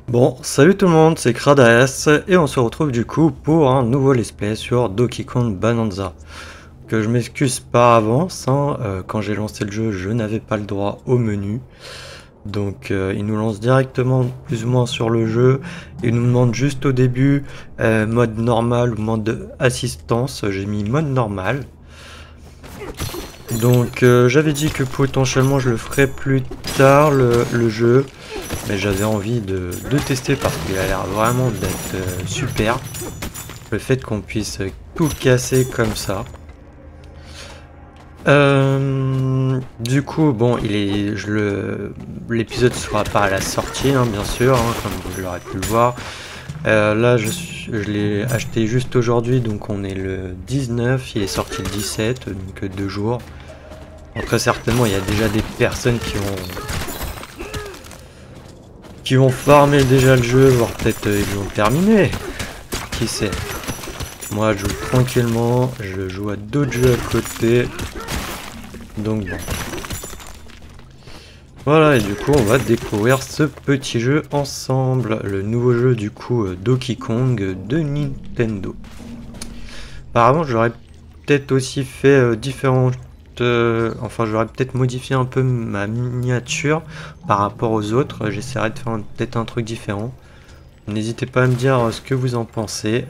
Bon, salut tout le monde, c'est Kradas et on se retrouve du coup pour un nouveau let's play sur Donkey Kong Bonanza. Que je m'excuse par avance, hein, quand j'ai lancé le jeu, je n'avais pas le droit au menu. Donc il nous lance directement plus ou moins sur le jeu. Il nous demande juste au début mode normal ou mode assistance. J'ai mis mode normal. Donc j'avais dit que potentiellement je le ferais plus tard le jeu. Mais j'avais envie de tester parce qu'il a l'air vraiment d'être super. Le fait qu'on puisse tout casser comme ça. Du coup, bon, l'épisode sera pas à la sortie, hein, bien sûr, hein, comme vous l'aurez pu le voir. Là, je l'ai acheté juste aujourd'hui, donc on est le 19, il est sorti le 17, donc 2 jours. Donc, très certainement, il y a déjà des personnes qui vont farmer déjà le jeu, voire peut-être ils vont terminer. Qui sait? Moi, je joue tranquillement, je joue à d'autres jeux à côté. Donc bon. Voilà, et du coup, on va découvrir ce petit jeu ensemble. Le nouveau jeu, du coup, Donkey Kong de Nintendo. Apparemment, j'aurais peut-être aussi fait différentes... enfin, j'aurais peut-être modifié un peu ma miniature par rapport aux autres. J'essaierai de faire peut-être un truc différent. N'hésitez pas à me dire ce que vous en pensez.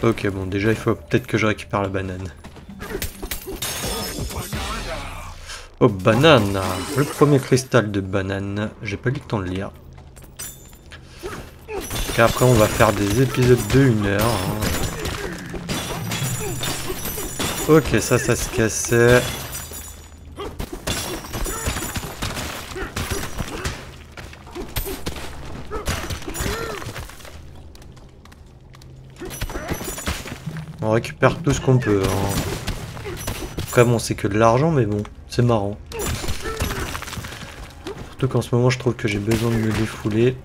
Ok, bon, déjà, il faut peut-être que je récupère la banane. Oh, banane! Le premier cristal de banane. J'ai pas eu le temps de lire. Et après, on va faire des épisodes de 1 heure. Hein. Ok, ça se cassait. On récupère tout ce qu'on peut. Hein. Après, bon, c'est que de l'argent, mais bon, c'est marrant. Surtout qu'en ce moment, je trouve que j'ai besoin de me défouler.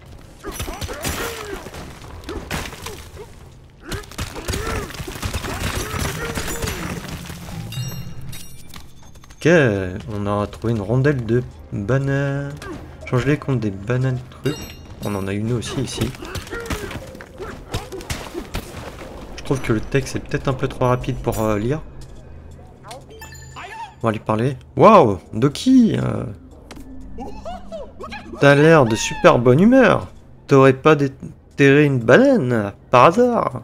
Ok, on a trouvé une rondelle de bananes. Change-les contre des bananes trucs. On en a une aussi ici. Je trouve que le texte est peut-être un peu trop rapide pour lire. On va lui parler. Waouh, Doki, t'as l'air de super bonne humeur. T'aurais pas déterré une banane par hasard?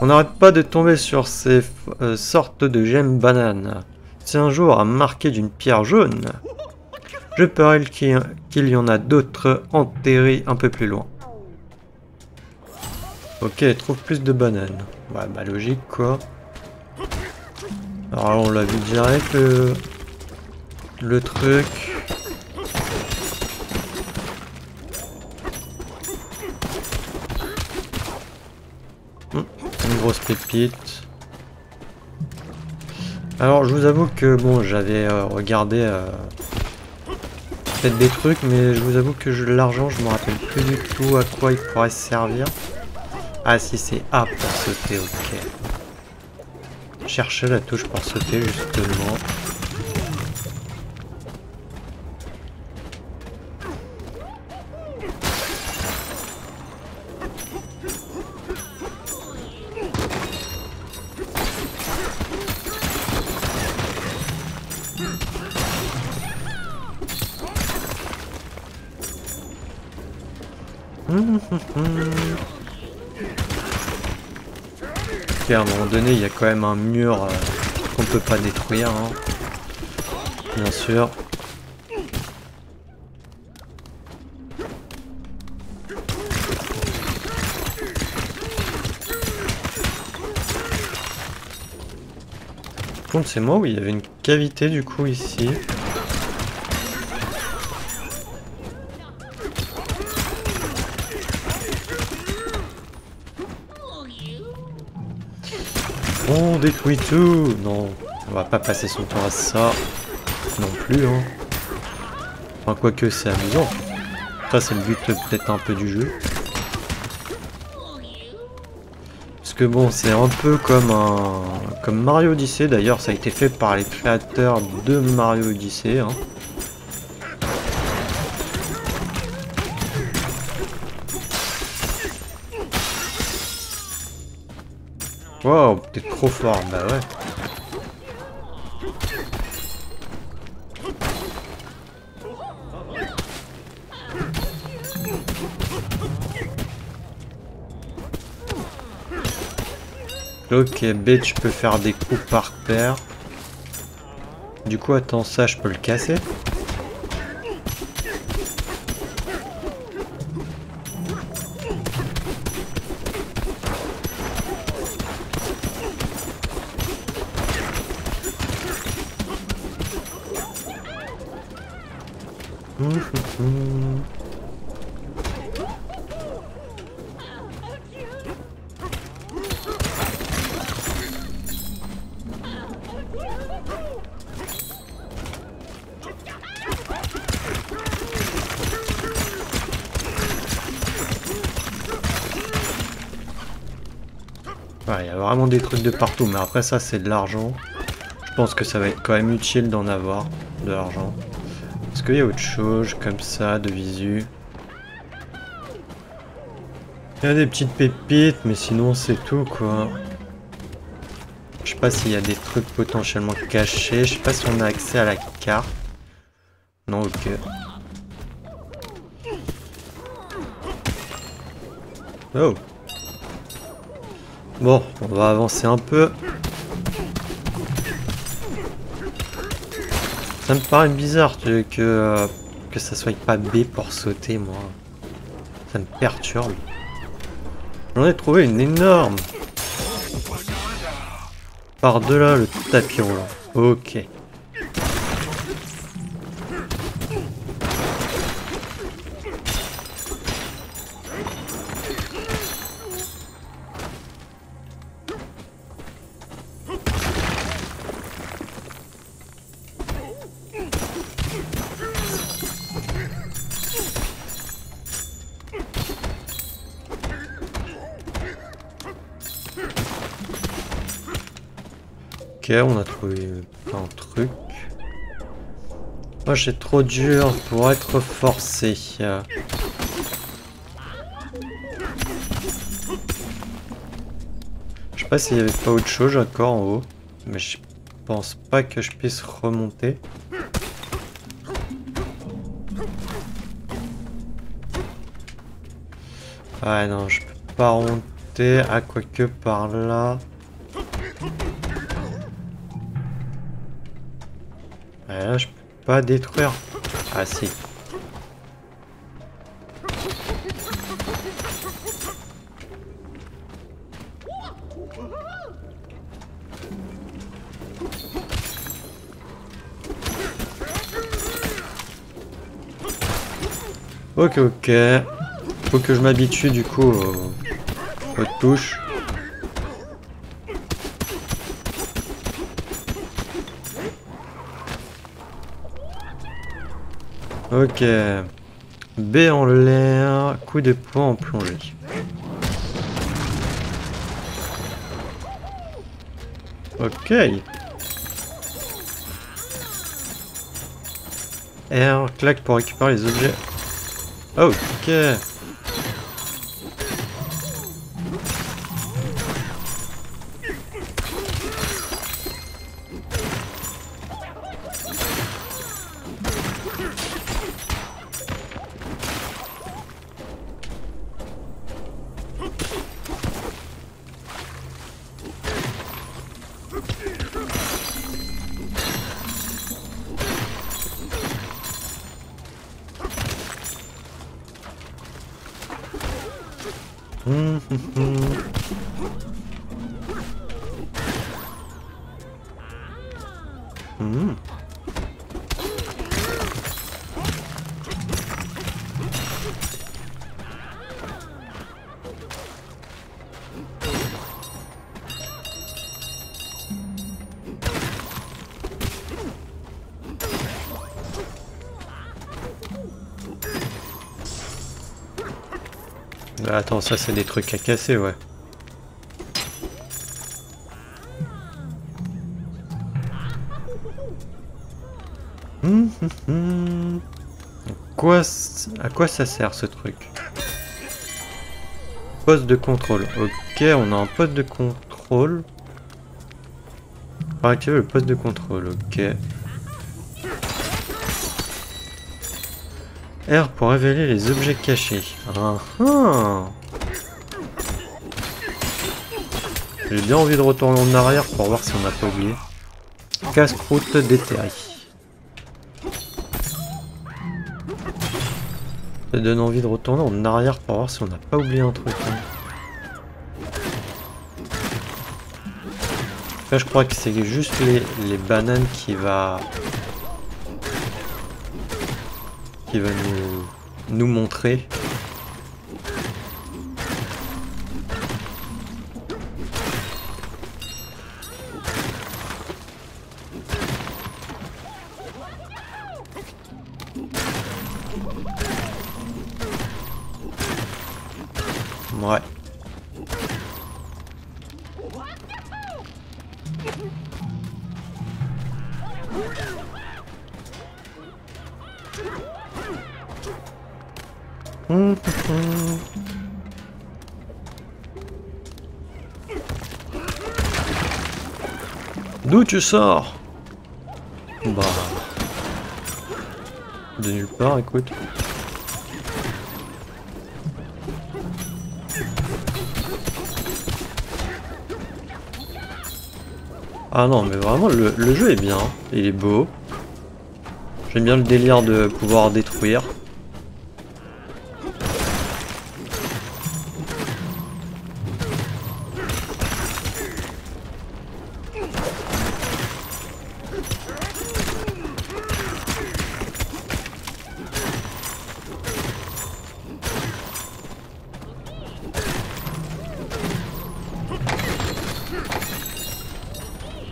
On n'arrête pas de tomber sur ces sortes de gemmes bananes. Si un jour à marquer d'une pierre jaune, je parie qu'il y en a d'autres enterrées un peu plus loin. Ok, trouve plus de bananes. Ouais, bah logique quoi. Alors on l'a vu direct le truc. Une grosse pépite. Alors je vous avoue que bon, j'avais regardé peut-être des trucs, mais je vous avoue que l'argent, je me rappelle plus du tout à quoi il pourrait servir. Ah si, c'est A pour sauter, ok. Chercher la touche pour sauter justement. Ok, à un moment donné, il y a quand même un mur qu'on peut pas détruire, hein. Bien sûr. Par contre, c'est moi où il y avait une cavité du coup ici. On détruit tout. Non, on va pas passer son temps à ça non plus, hein. Enfin, quoique c'est amusant. Ça, c'est le but peut-être un peu du jeu. Parce que bon, c'est un peu comme Mario Odyssey. D'ailleurs, ça a été fait par les créateurs de Mario Odyssey. Hein. Wow, t'es trop fort, bah ouais. Ok, B, tu peux faire des coups par paire. Du coup, attends, ça, je peux le casser. Ouais, il y a vraiment des trucs de partout, mais après ça c'est de l'argent. Je pense que ça va être quand même utile d'en avoir, de l'argent. Est-ce qu'il y a autre chose comme ça, de visu? Il y a des petites pépites, mais sinon c'est tout quoi. Je sais pas s'il y a des trucs potentiellement cachés, je sais pas si on a accès à la carte. Non, ok. Oh. Bon, on va avancer un peu. Ça me paraît bizarre que ça soit pas B pour sauter, moi. Ça me perturbe. J'en ai trouvé une énorme. Par-delà le tapis roulant. Ok. Ok, on a trouvé un truc. Moi, j'ai trop dur pour être forcé. Je sais pas s'il y avait pas autre chose encore en haut, mais je pense pas que je puisse remonter. Ah non, je peux pas remonter. Ah, quoique par là. Ah, là, je peux pas détruire. Ah si. Ok, ok. Faut que je m'habitue du coup aux touches. Ok. B en l'air, coup de poing en plongée. Ok. R, claque pour récupérer les objets. Ok. Attends, ça c'est des trucs à casser, ouais. À quoi ça sert ce truc? Poste de contrôle. Ok, on a un poste de contrôle. On va activer le poste de contrôle. Ok. R pour révéler les objets cachés. Ah ah. J'ai bien envie de retourner en arrière pour voir si on n'a pas oublié. Casse-croûte déterré. Ça donne envie de retourner en arrière pour voir si on n'a pas oublié un truc. Là, je crois que c'est juste les bananes qui va nous montrer. Ouais. D'où tu sors? Bah... de nulle part, écoute. Ah non, mais vraiment, le jeu est bien. Il est beau. J'aime bien le délire de pouvoir détruire.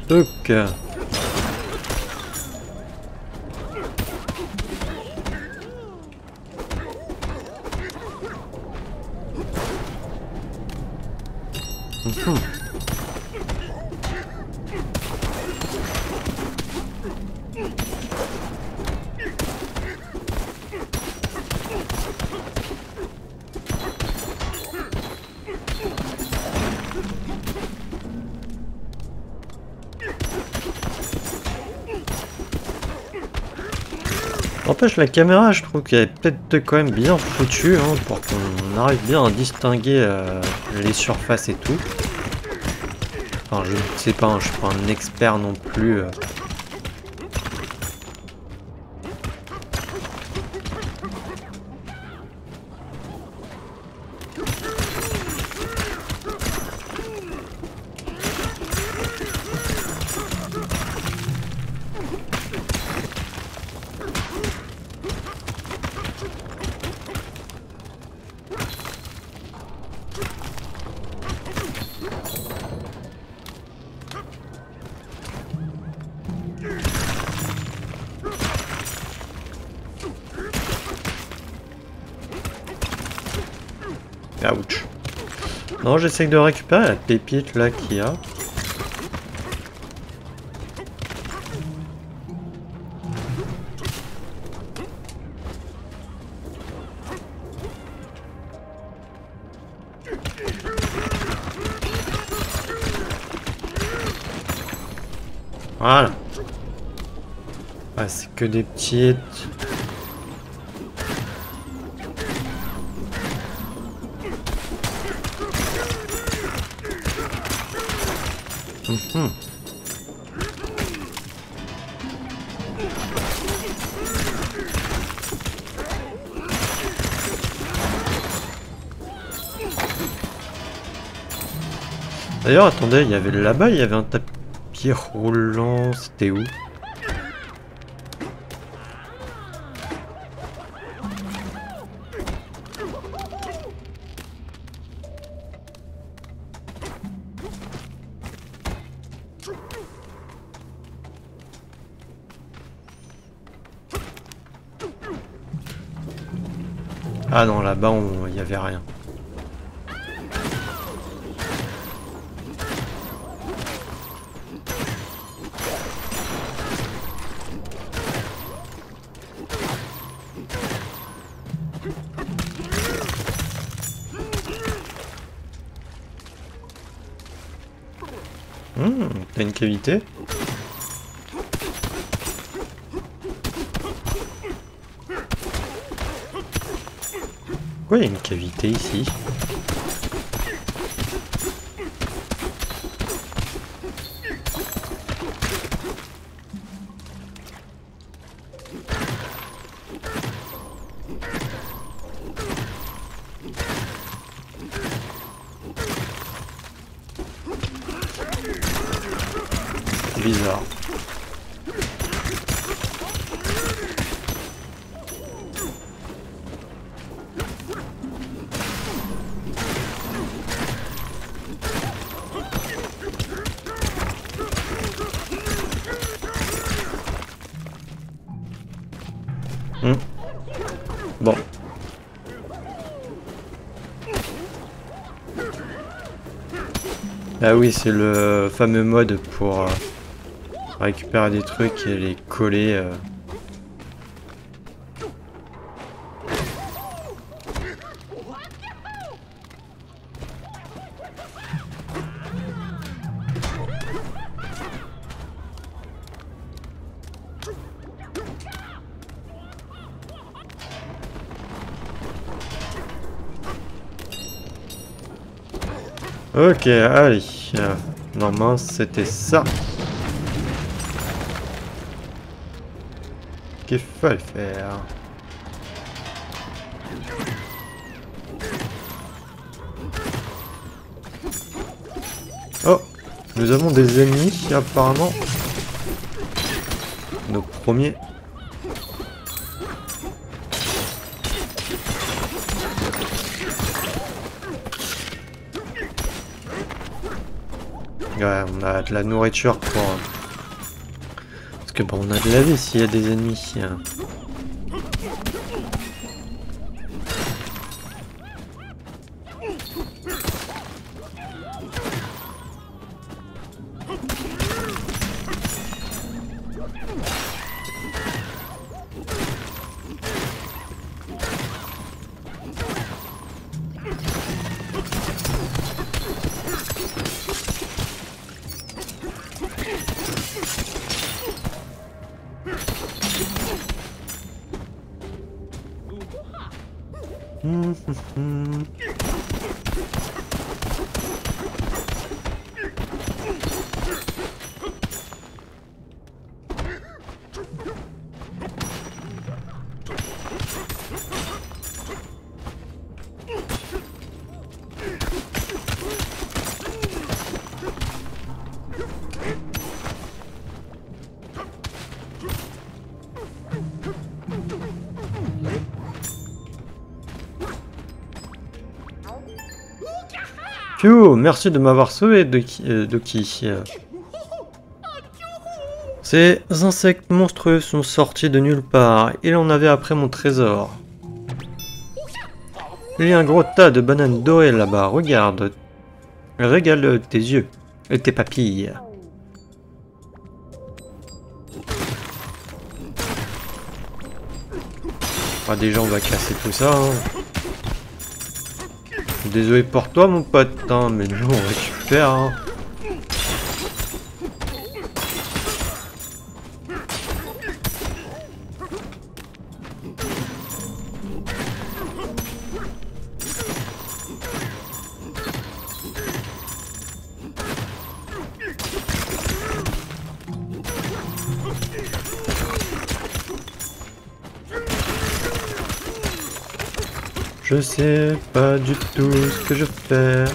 Donc... N'empêche, la caméra, je trouve qu'elle est peut-être quand même bien foutue hein, pour qu'on arrive bien à distinguer les surfaces et tout. Enfin, je ne sais pas, hein, je suis pas un expert non plus. Ouch. Non, j'essaie de récupérer la pépite là qu'il y a. Voilà. Ah, c'est que des petites... D'ailleurs, attendez, il y avait là-bas, il y avait un tapis roulant, c'était où? Ah non, là-bas, il n'y avait rien. T'as une cavité? Pourquoi il y a une cavité ici? Bizarre. Bon. Ah oui, c'est le fameux mode pour récupérer des trucs et les coller. Ok, allez. Normalement, c'était ça qu'il fallait faire. Oh, nous avons des ennemis, apparemment. Nos premiers. Ouais, on a de la nourriture pour... Parce que bon, on a de la vie s'il y a des ennemis. Phew, merci de m'avoir sauvé, Doki. Ces insectes monstrueux sont sortis de nulle part. Il en avait après mon trésor. Il y a un gros tas de bananes dorées là-bas. Regarde. Régale tes yeux et tes papilles. Ah, déjà, on va casser tout ça. Désolé pour toi, mon pote, hein, mais nous, on récupère. Hein. Je sais pas du tout ce que je fais.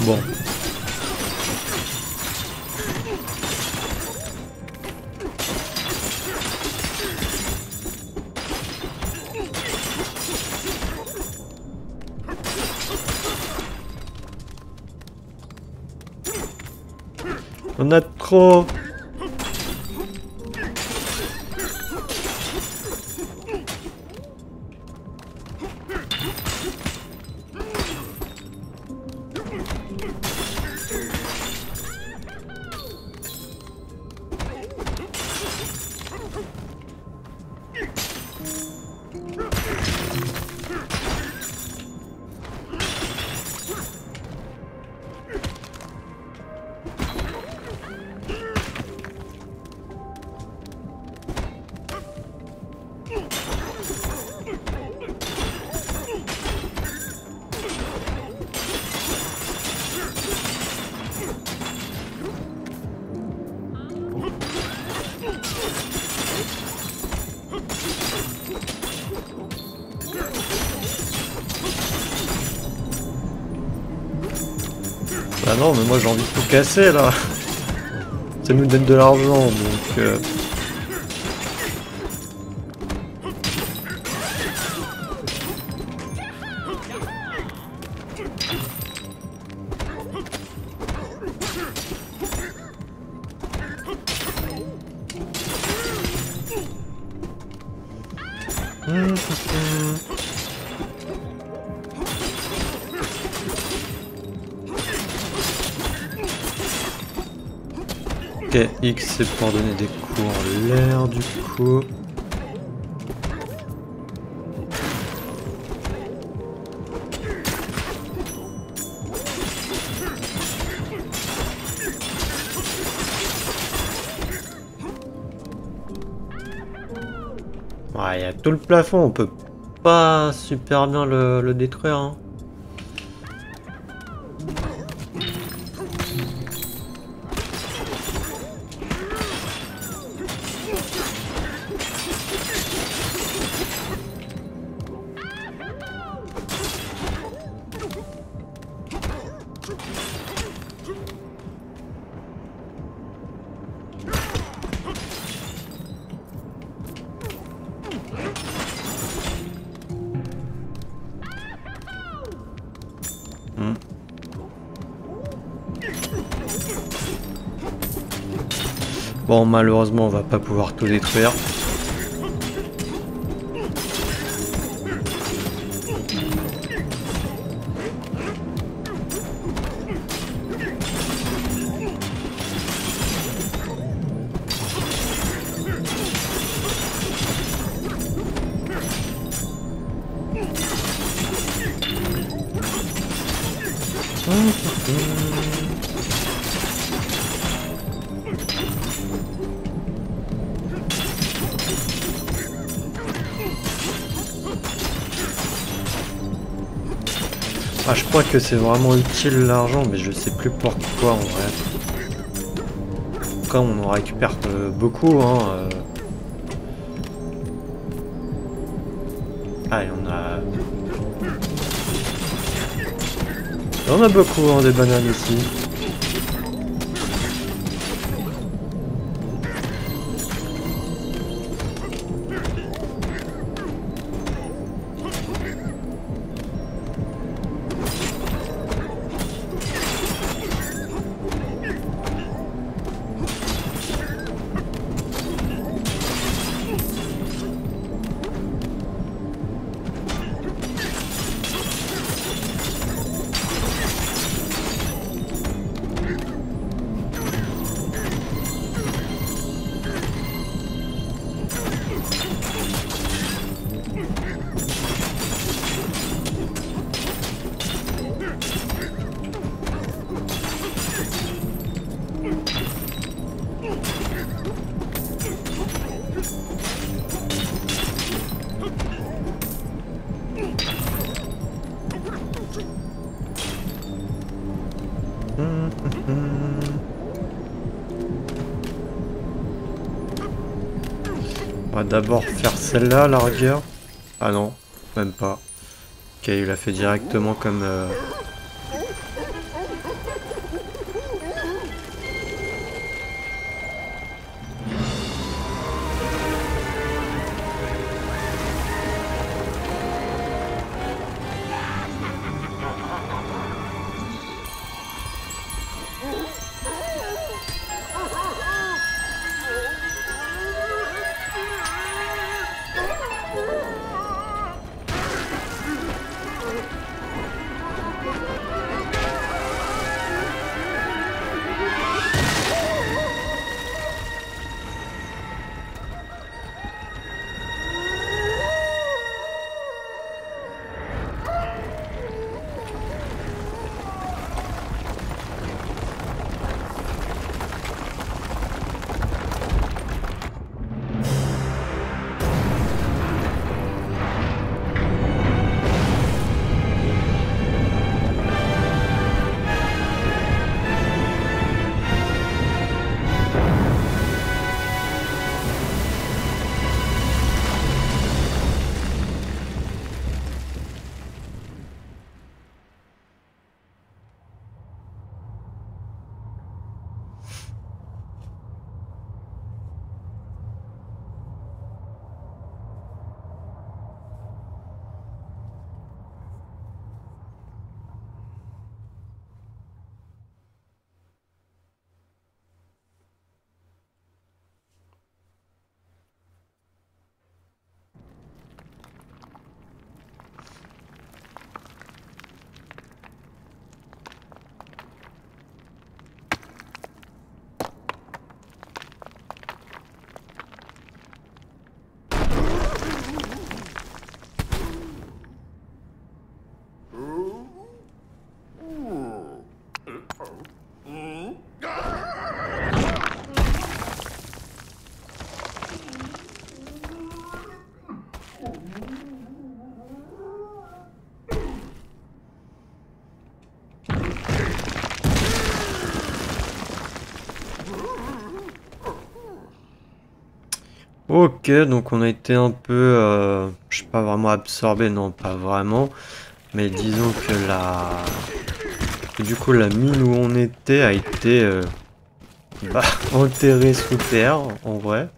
Bon. On a trop. Bah non, mais moi j'ai envie de tout casser là. Ça nous donne de l'argent donc. Ok, X c'est pour donner des coups en l'air du coup. Ouais, il y a tout le plafond, on peut pas super bien le détruire. Hein. Bon, malheureusement, on va pas pouvoir tout détruire. Ah, je crois que c'est vraiment utile l'argent, mais je sais plus pourquoi en vrai. Quand on en récupère beaucoup, hein. Ah, il y en a. Il y en a beaucoup, hein, des bananes ici. On va d'abord faire celle-là à la rigueur. Ah non, même pas. Ok, il l'a fait directement comme... Ok, donc on a été un peu, je sais pas vraiment absorbé, non pas vraiment, mais disons que du coup la mine où on était a été bah, enterrée sous terre, en vrai.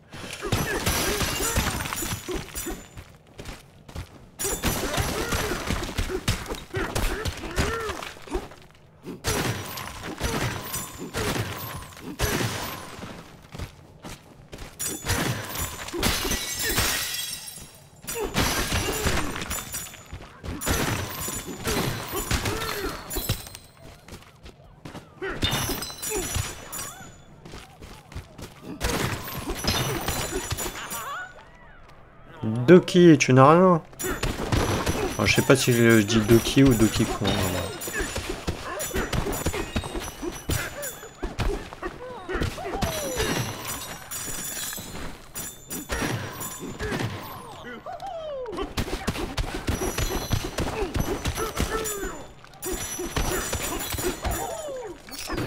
Doki, tu n'as rien. Enfin, je sais pas si je dis Doki ou Doki Kong.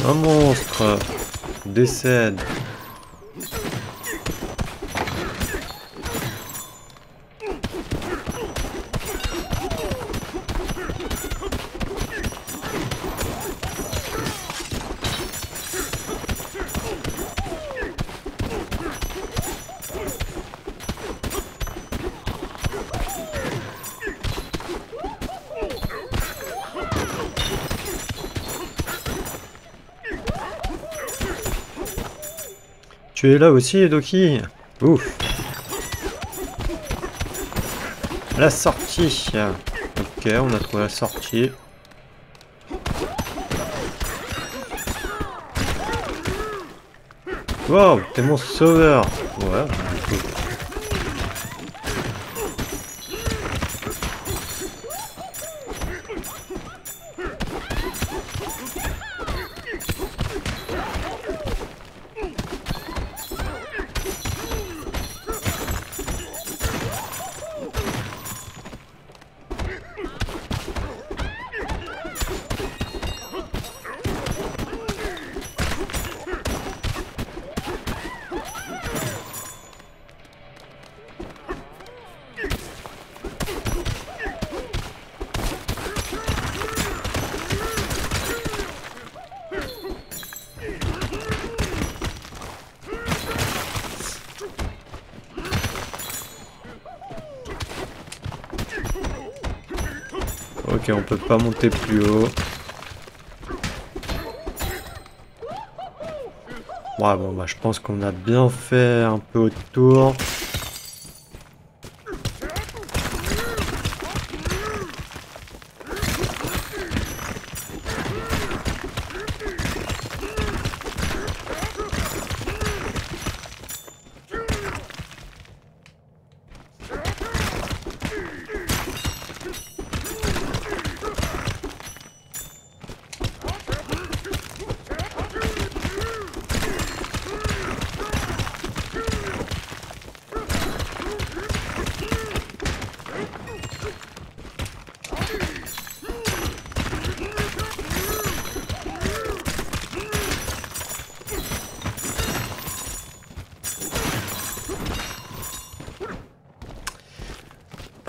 Un monstre décède. Tu es là aussi, Doki? Ouf. La sortie. Ok, on a trouvé la sortie. Wow, t'es mon sauveur. Ouais, du coup. Ok, on peut pas monter plus haut. Ouais, bon, bah, je pense qu'on a bien fait un peu autour.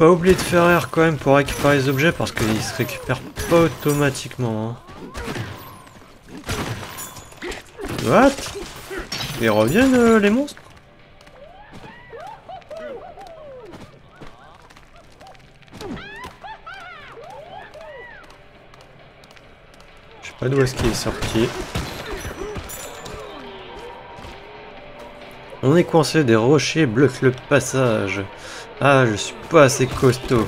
Pas oublier de faire R quand même pour récupérer les objets parce qu'ils se récupèrent pas automatiquement. Hein. What? Ils reviennent les monstres? Je sais pas d'où est-ce qu'il est sorti. On est coincé, des rochers bloquent le passage. Ah, je suis pas assez costaud.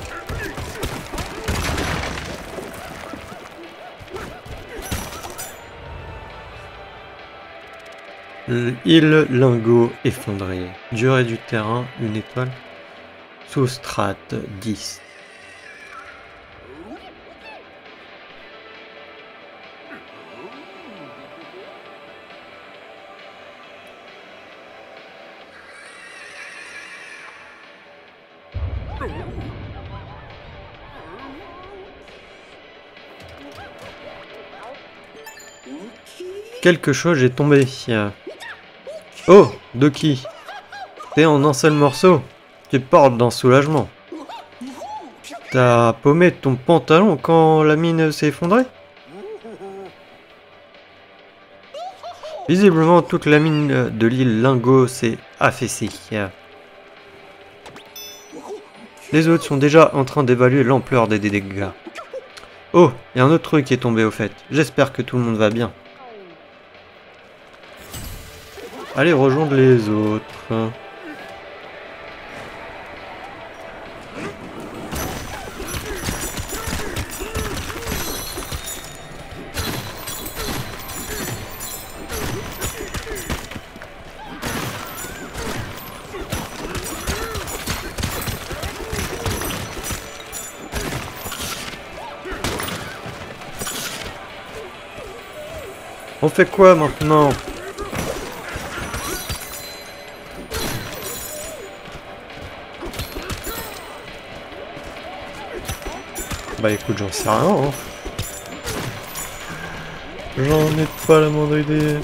Île lingot effondré. Durée du terrain, une étoile. Sous-strate 10. Quelque chose est tombé. Oh, Doki. T'es en un seul morceau. Tu portes d'un soulagement. T'as paumé ton pantalon quand la mine s'est effondrée? Visiblement, toute la mine de l'île Lingo s'est affaissée. Les autres sont déjà en train d'évaluer l'ampleur des dégâts. Oh, il y a un autre truc qui est tombé au fait. J'espère que tout le monde va bien. Allez rejoindre les autres. On fait quoi maintenant? Bah écoute, j'en sais rien. Hein. J'en ai pas la moindre idée.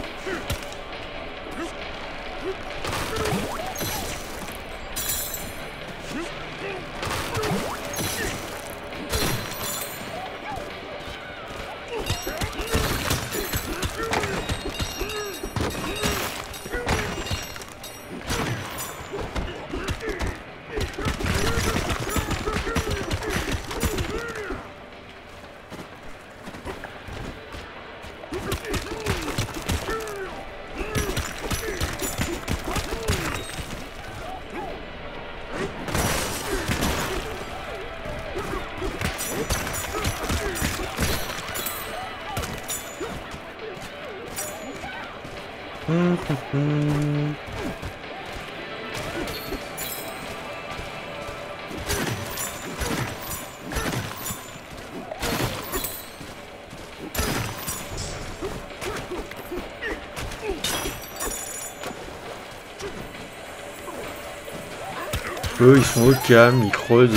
Eux, ils sont au calme, ils creusent,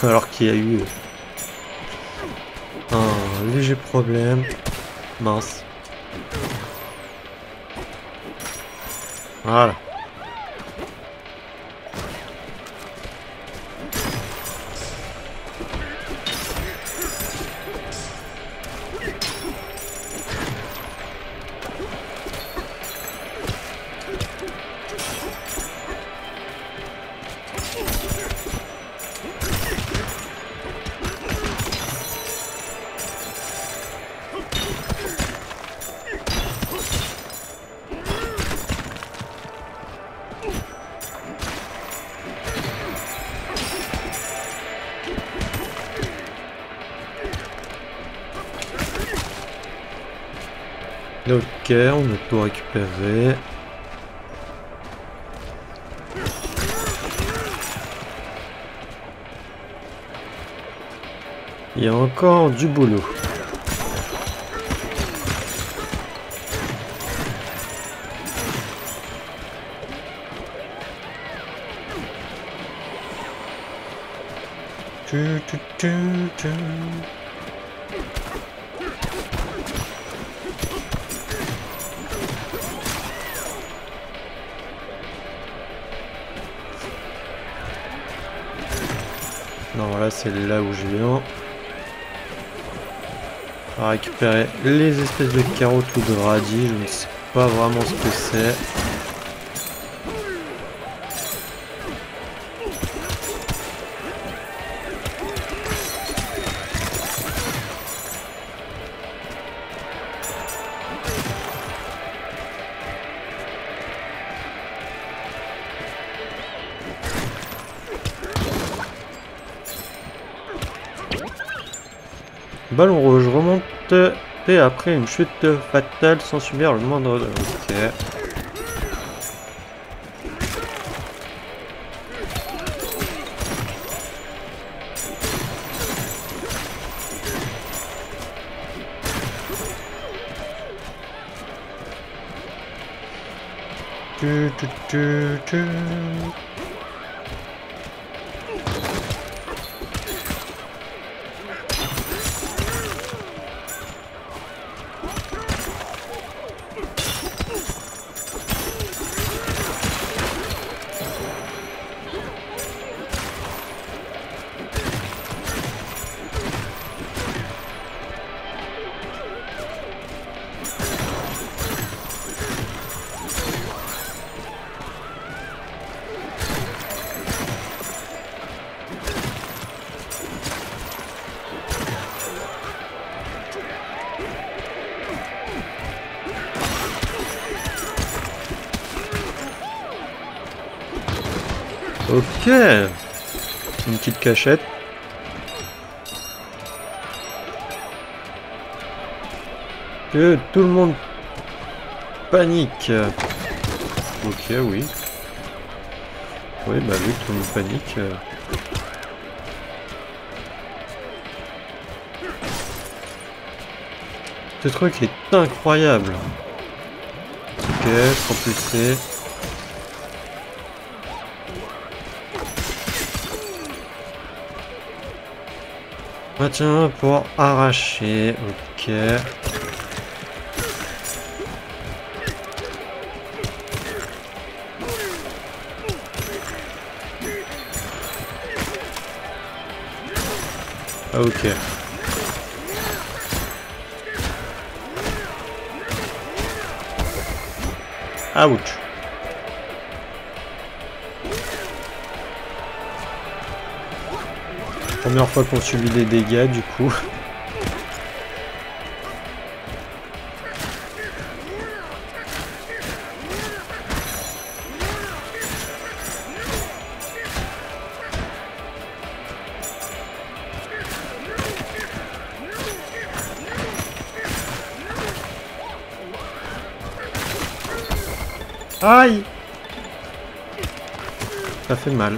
alors qu'il y a eu un léger problème. Mince. Voilà. Ok, on a tout récupéré. Il y a encore du boulot. Non, voilà, c'est là où je viens. On va récupérer les espèces de carottes ou de radis. Je ne sais pas vraiment ce que c'est. Ballon rouge remonte et après une chute fatale sans subir le moindre. Ok. Tu. Ok. Une petite cachette. Que tout le monde panique. Ok, oui. Oui, bah vu que tout le monde panique. Ce truc est incroyable. Ok, propulsé. Ah tiens, pour arracher. Ok. Ah, ok. Ouch. Première fois qu'on subit des dégâts du coup. Aïe! Ça fait mal.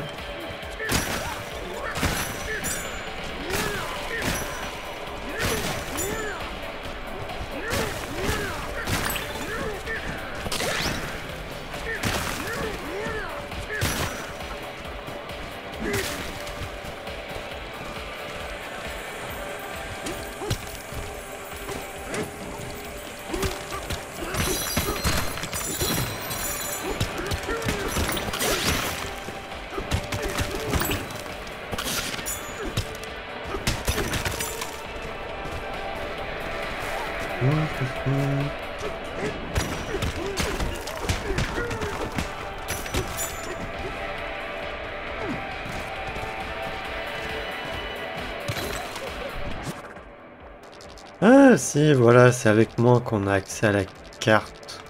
Ah si, voilà, c'est avec moi qu'on a accès à la carte.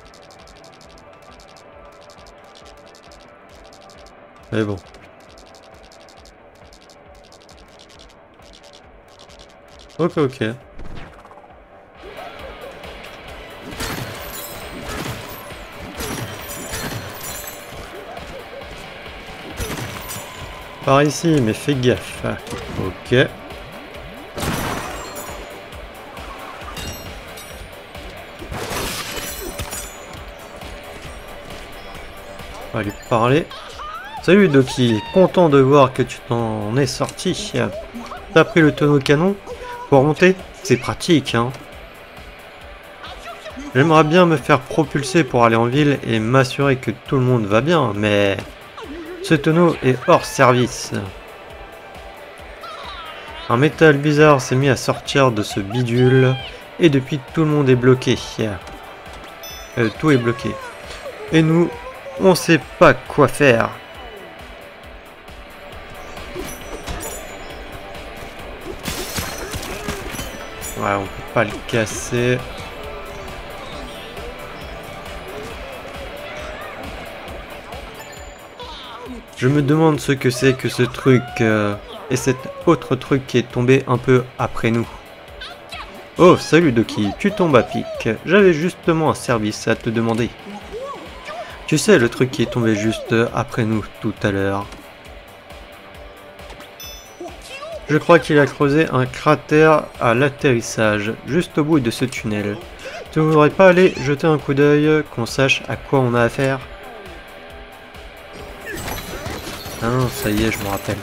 Mais bon. Ok, ok. Par ici, mais fais gaffe. Ok. On va lui parler. Salut Doki, content de voir que tu t'en es sorti. T'as pris le tonneau canon pour monter? C'est pratique, hein. J'aimerais bien me faire propulser pour aller en ville et m'assurer que tout le monde va bien, mais ce tonneau est hors service. Un métal bizarre s'est mis à sortir de ce bidule et depuis tout le monde est bloqué. Tout est bloqué. Et nous, on sait pas quoi faire. Ouais, on peut pas le casser. Je me demande ce que c'est que ce truc et cet autre truc qui est tombé un peu après nous. Oh, salut Doki, tu tombes à pic. J'avais justement un service à te demander. Tu sais, le truc qui est tombé juste après nous tout à l'heure. Je crois qu'il a creusé un cratère à l'atterrissage, juste au bout de ce tunnel. Tu ne voudrais pas aller jeter un coup d'œil, qu'on sache à quoi on a affaire? Ah non, ça y est, je me rappelle.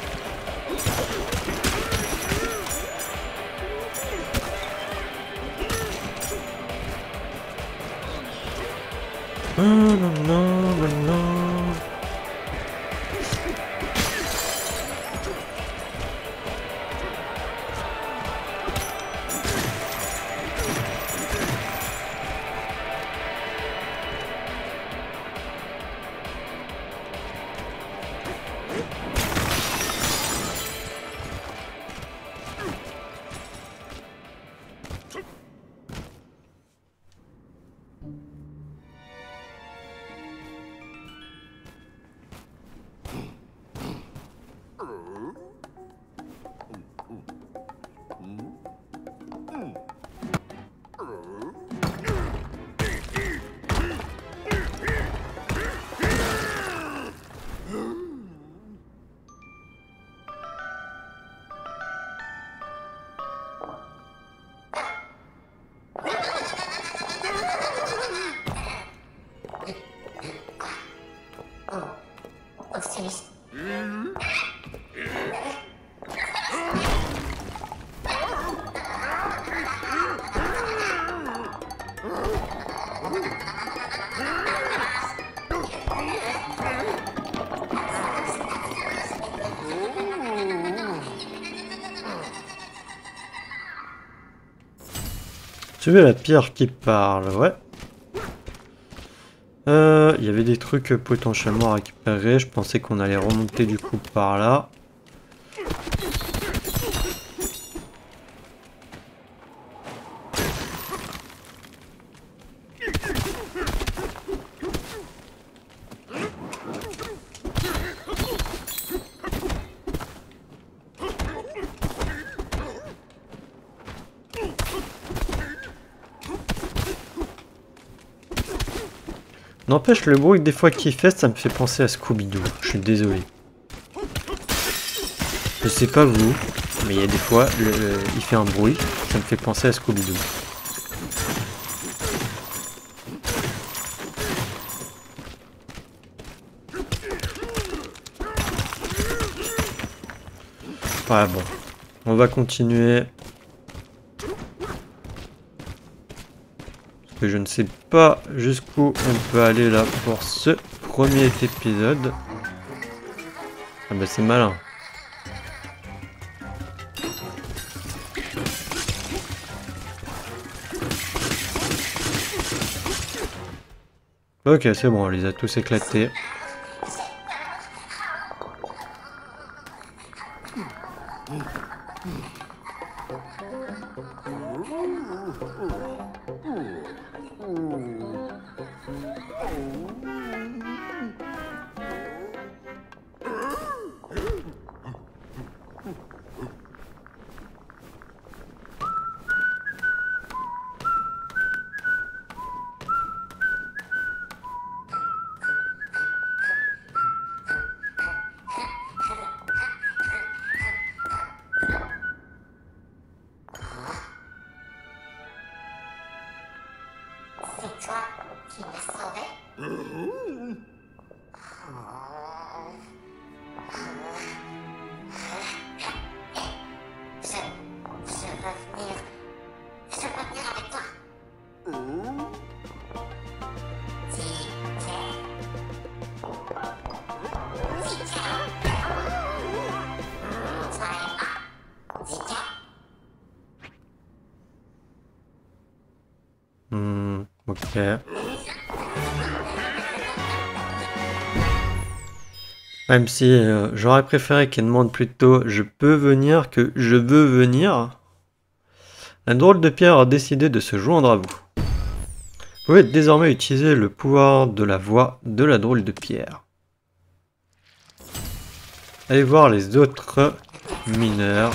Non, non, non, non. Tu veux la pierre qui parle, ouais. Il y avait des trucs potentiellement à récupérer. Je pensais qu'on allait remonter du coup par là. N'empêche, le bruit des fois qu'il fait, ça me fait penser à Scooby-Doo. Je suis désolé. Je sais pas vous, mais il y a des fois, il fait un bruit, ça me fait penser à Scooby-Doo. Ouais, bon. On va continuer. Je ne sais pas jusqu'où on peut aller là pour ce premier épisode. Ah bah c'est malin. Ok, c'est bon, on les a tous éclatés. C'est toi qui m'as sauvé? Je veux venir avec toi. Ok. Même si j'aurais préféré qu'elle demande plutôt je peux venir que je veux venir. Un drôle de pierre a décidé de se joindre à vous. Vous pouvez désormais utiliser le pouvoir de la voix de la drôle de pierre. Allez voir les autres mineurs.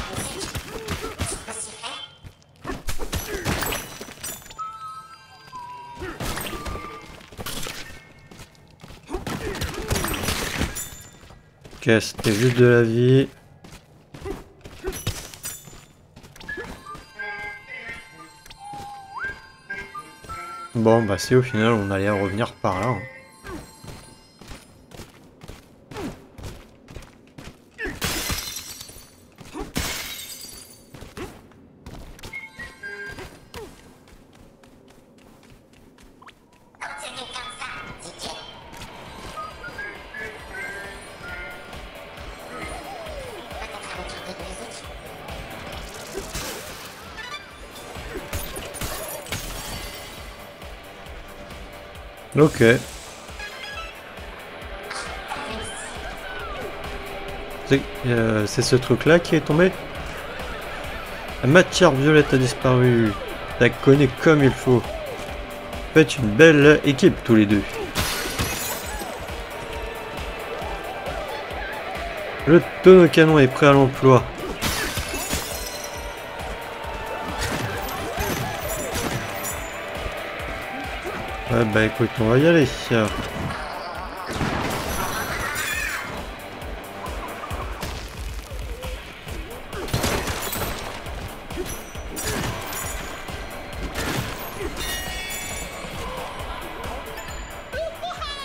Ok, c'était juste de la vie. Bon, bah si au final on allait revenir par là. Ok. C'est ce truc-là qui est tombé. La matière violette a disparu. La connais comme il faut. Faites une belle équipe tous les deux. Le tonneau canon est prêt à l'emploi. Ouais, bah écoute, on va y aller.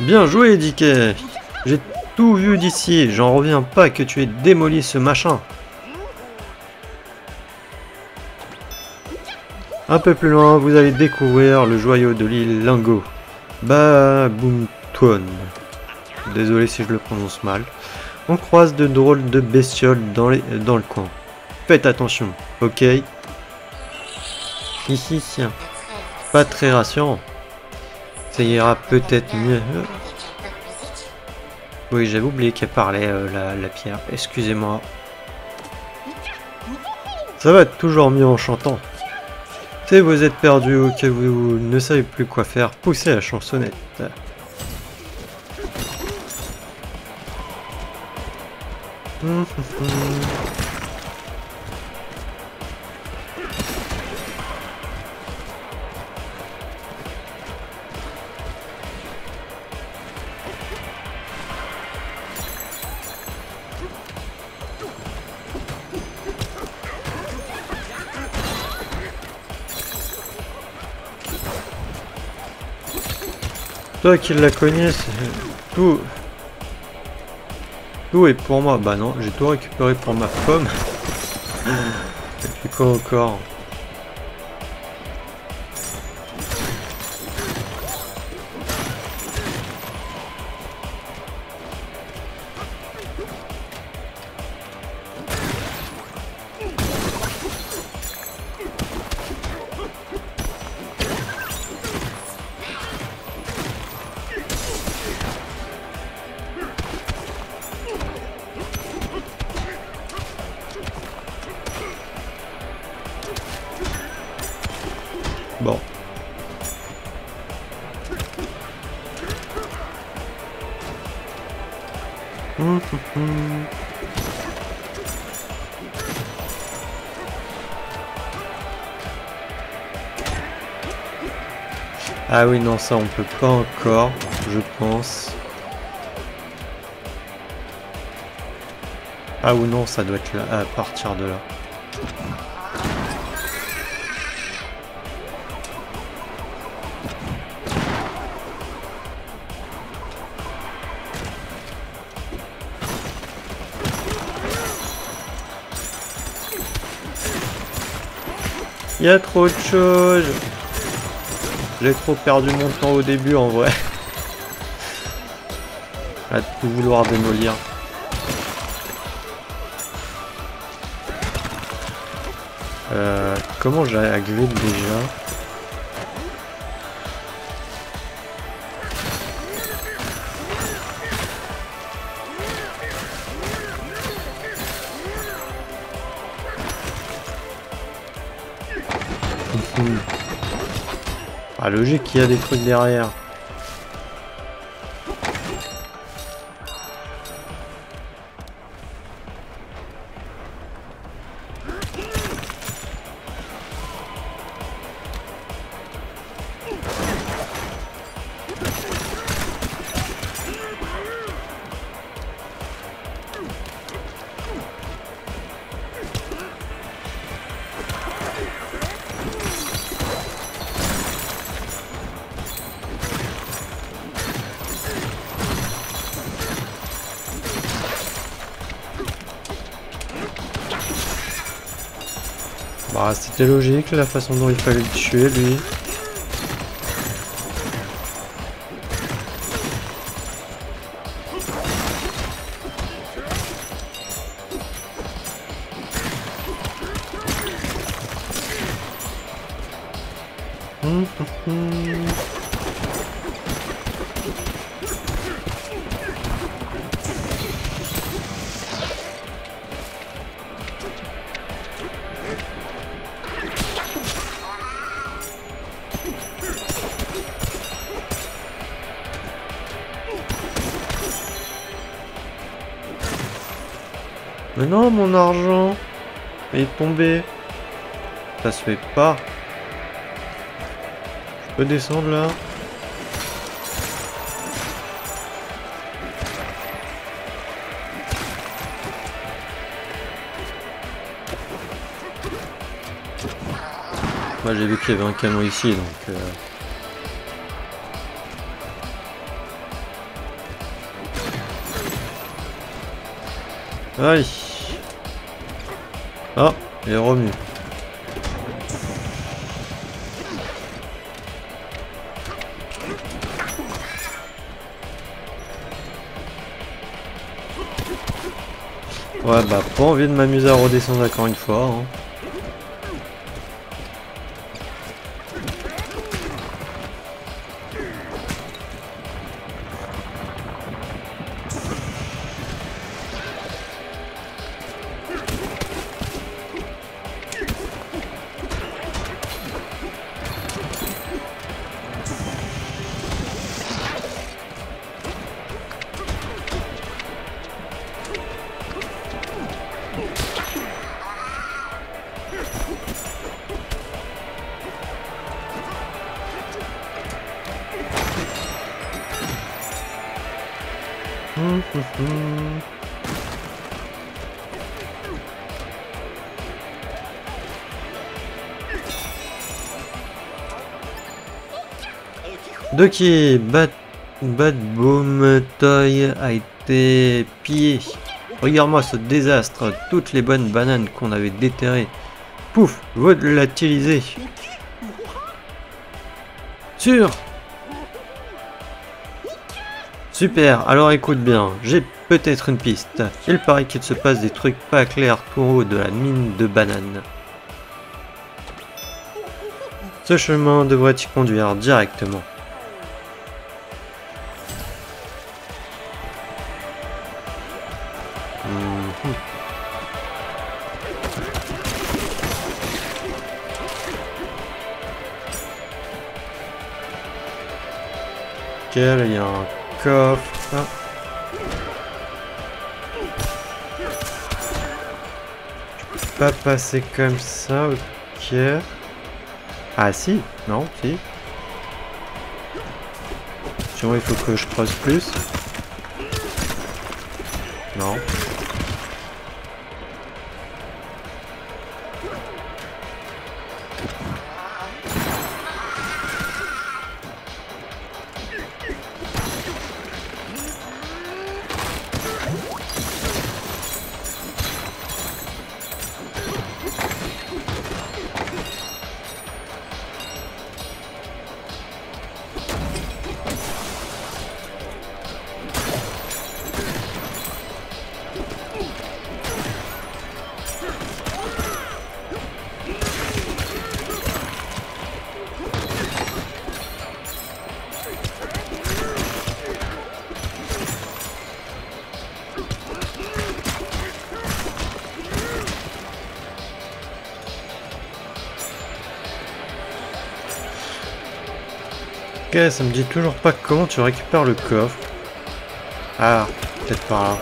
Bien joué, Dickey. J'ai tout vu d'ici. J'en reviens pas que tu aies démoli ce machin. Un peu plus loin, vous allez découvrir le joyau de l'île Lingo. Baboomtown. Désolé si je le prononce mal. On croise de drôles de bestioles dans le coin. Faites attention, ok? Ici, tiens. Pas très rassurant. Ça ira peut-être mieux. Oui, j'avais oublié qu'elle parlait, la pierre. Excusez-moi. Ça va toujours mieux en chantant. Si vous êtes perdu ou que vous ne savez plus quoi faire, poussez la chansonnette. Toi qui la connais, tout est pour moi. Bah non, j'ai tout récupéré pour ma pomme. Et puis quoi encore? Bon. Ah oui, non, ça on peut pas encore, je pense. Ah ou non, ça doit être là, à partir de là. Il y a trop de choses. J'ai trop perdu mon temps au début en vrai. À tout vouloir démolir. Comment j'ai agrippé déjà? Ah, logique qu'il y a des trucs derrière. Bah, c'était logique la façon dont il fallait le tuer lui. Mais non, mon argent il est tombé. Ça se fait pas. Je peux descendre là? Moi j'ai vu qu'il y avait un camion ici donc... Aïe. Oh, il remue. Ouais, bah, pas envie de m'amuser à redescendre encore une fois. Hein. Doki, Bad Boom Toy a été pillé. Regarde-moi ce désastre, toutes les bonnes bananes qu'on avait déterrées. Pouf, volatilisé. Sûr. Super, alors écoute bien, j'ai peut-être une piste. Il paraît qu'il se passe des trucs pas clairs tout en haut de la mine de bananes. Ce chemin devrait y conduire directement. Ok, là il y a un coffre. Je peux pas passer comme ça, ok. Ah si, non, si. Sinon il faut que je creuse plus. Non. Ok, ça me dit toujours pas comment tu récupères le coffre. Ah, peut-être par là.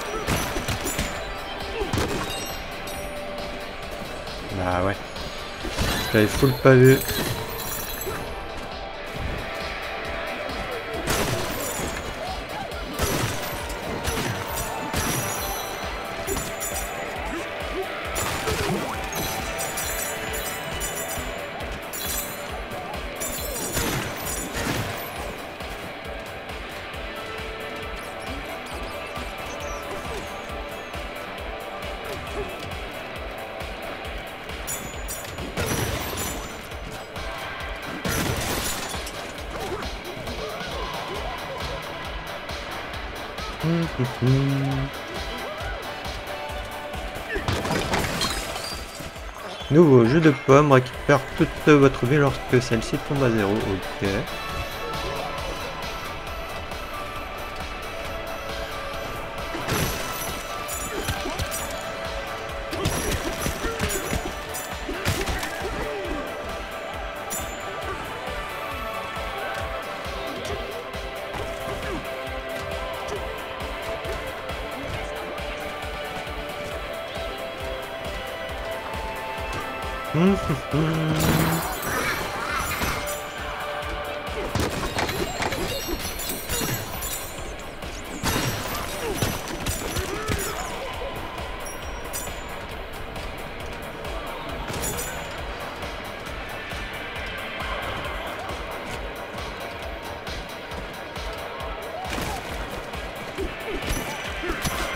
Bah ouais. J'avais full pas vu. Nouveau jeu de pomme, récupère toute votre vie lorsque celle-ci tombe à 0. Ok.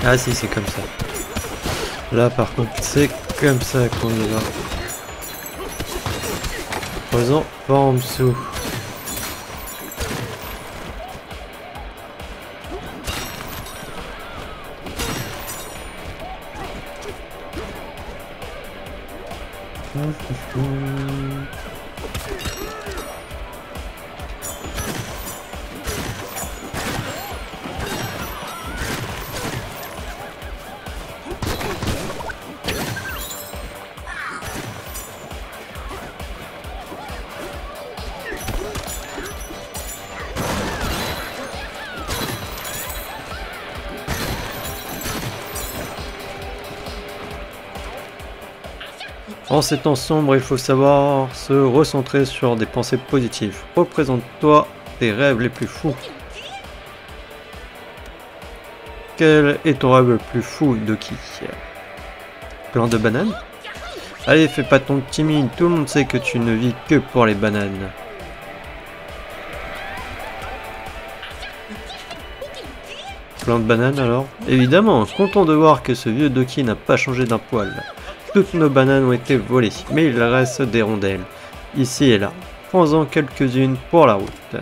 Ah si, c'est comme ça. Là par contre c'est comme ça qu'on y va. Faisons pas en dessous. En ces temps sombres, il faut savoir se recentrer sur des pensées positives. Représente-toi tes rêves les plus fous. Quel est ton rêve le plus fou, Doki? Plein de bananes? Allez, fais pas ton timide, tout le monde sait que tu ne vis que pour les bananes. Plein de bananes alors? Évidemment, content de voir que ce vieux Doki n'a pas changé d'un poil. Toutes nos bananes ont été volées, mais il reste des rondelles, ici et là. Prends-en quelques-unes pour la route.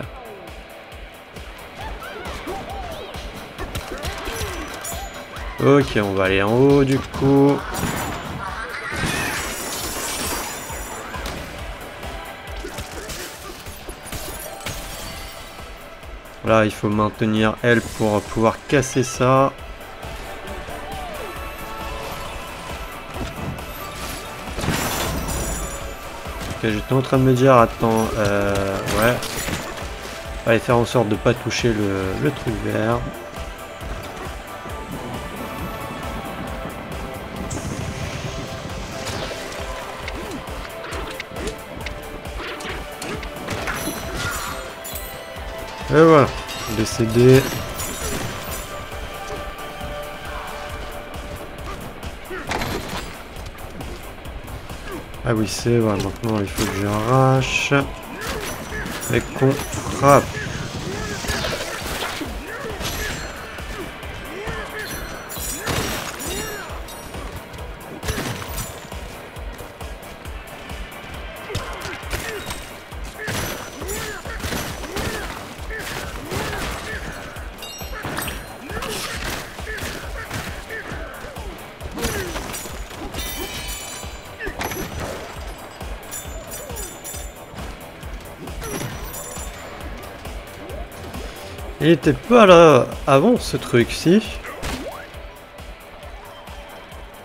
Ok, on va aller en haut du coup. Là, il faut maintenir L pour pouvoir casser ça. Ok, j'étais en train de me dire, attends, ouais. Allez, faire en sorte de pas toucher le truc vert. Et voilà, décédé. Ah oui, c'est vrai, maintenant il faut que j'arrache. Et qu'on frappe. Il était pas là avant ce truc-ci.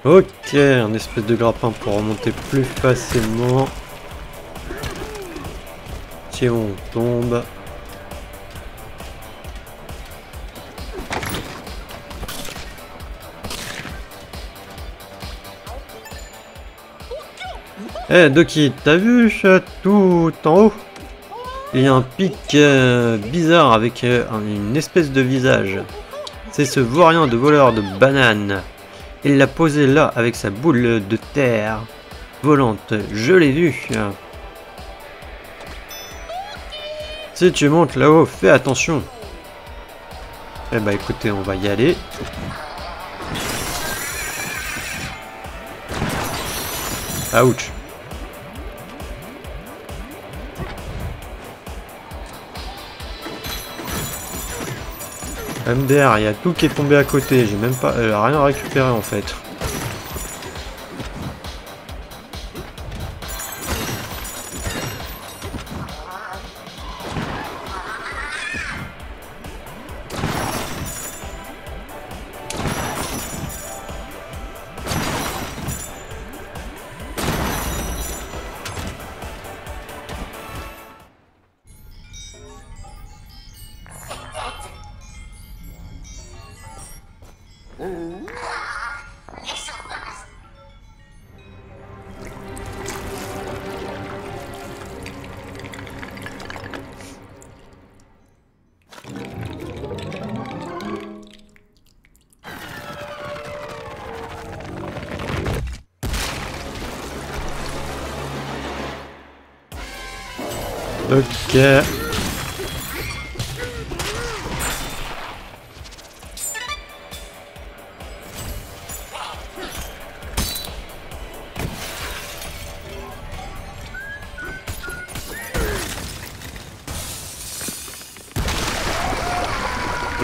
Ok, un espèce de grappin pour remonter plus facilement. Tiens, on tombe. Eh Doki, t'as vu tout en haut? Il y a un pic bizarre avec une espèce de visage. C'est ce vaurien de voleur de bananes. Il l'a posé là avec sa boule de terre volante. Je l'ai vu. Si tu montes là-haut, fais attention. Eh bah écoutez, on va y aller. Ouch. MDR, il y a tout qui est tombé à côté, j'ai même pas rien récupéré en fait. Ok.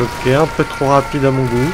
Ok, un peu trop rapide à mon goût.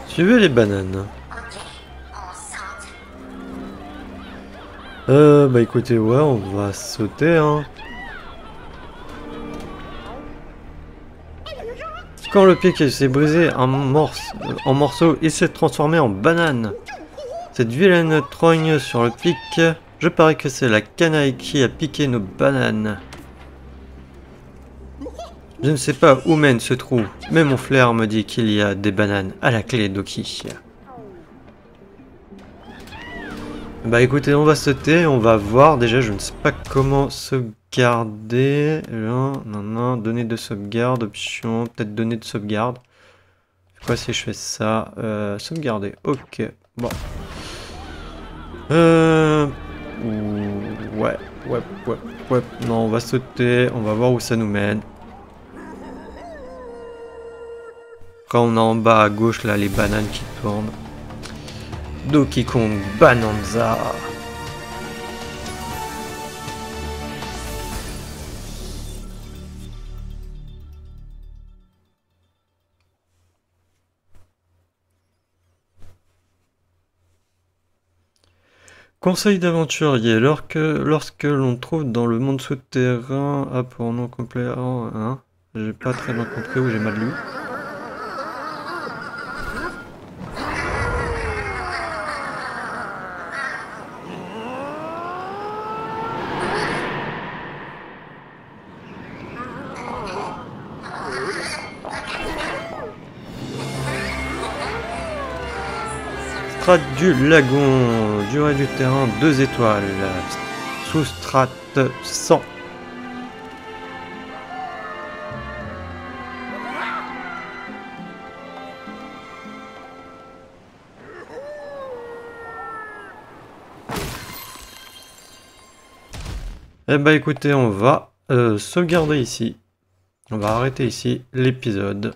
Suivez les bananes. Ok, on saute. Bah écoutez, ouais, on va sauter, hein. Quand le pic s'est brisé en morceaux, il s'est transformé en banane. Cette vilaine trogne sur le pic, je parie que c'est la canaille qui a piqué nos bananes. Je ne sais pas où mène ce trou, mais mon flair me dit qu'il y a des bananes à la clé, Doki. Bah écoutez, on va sauter, on va voir. Déjà, je ne sais pas comment sauvegarder. Là, non, données de sauvegarde, option, peut-être données de sauvegarde. Quoi si je fais ça? Sauvegarder, ok. Bon. Ouais. Non, on va sauter, on va voir où ça nous mène. Quand on est en bas à gauche, là, les bananes qui tournent. Doki Kong Bananza. Conseil d'aventurier, lorsque l'on trouve dans le monde souterrain, ah pour nom complet, hein, j'ai pas très bien compris ou j'ai mal lu. Strate du lagon, durée du terrain 2 étoiles, sous strate 100. Eh bah écoutez, on va sauvegarder ici. On va arrêter ici l'épisode.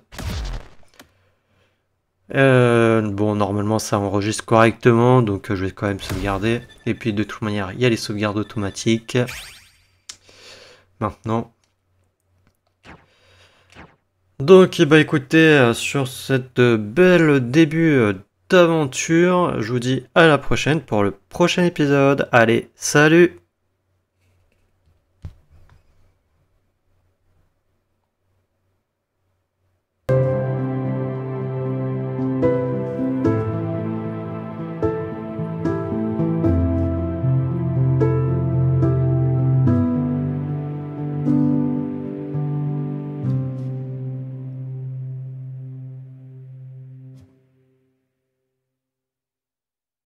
Bon, normalement ça enregistre correctement, donc je vais quand même sauvegarder. Et puis de toute manière, il y a les sauvegardes automatiques. Maintenant. Donc, bah écoutez, sur cette belle début d'aventure, je vous dis à la prochaine pour le prochain épisode. Allez, salut!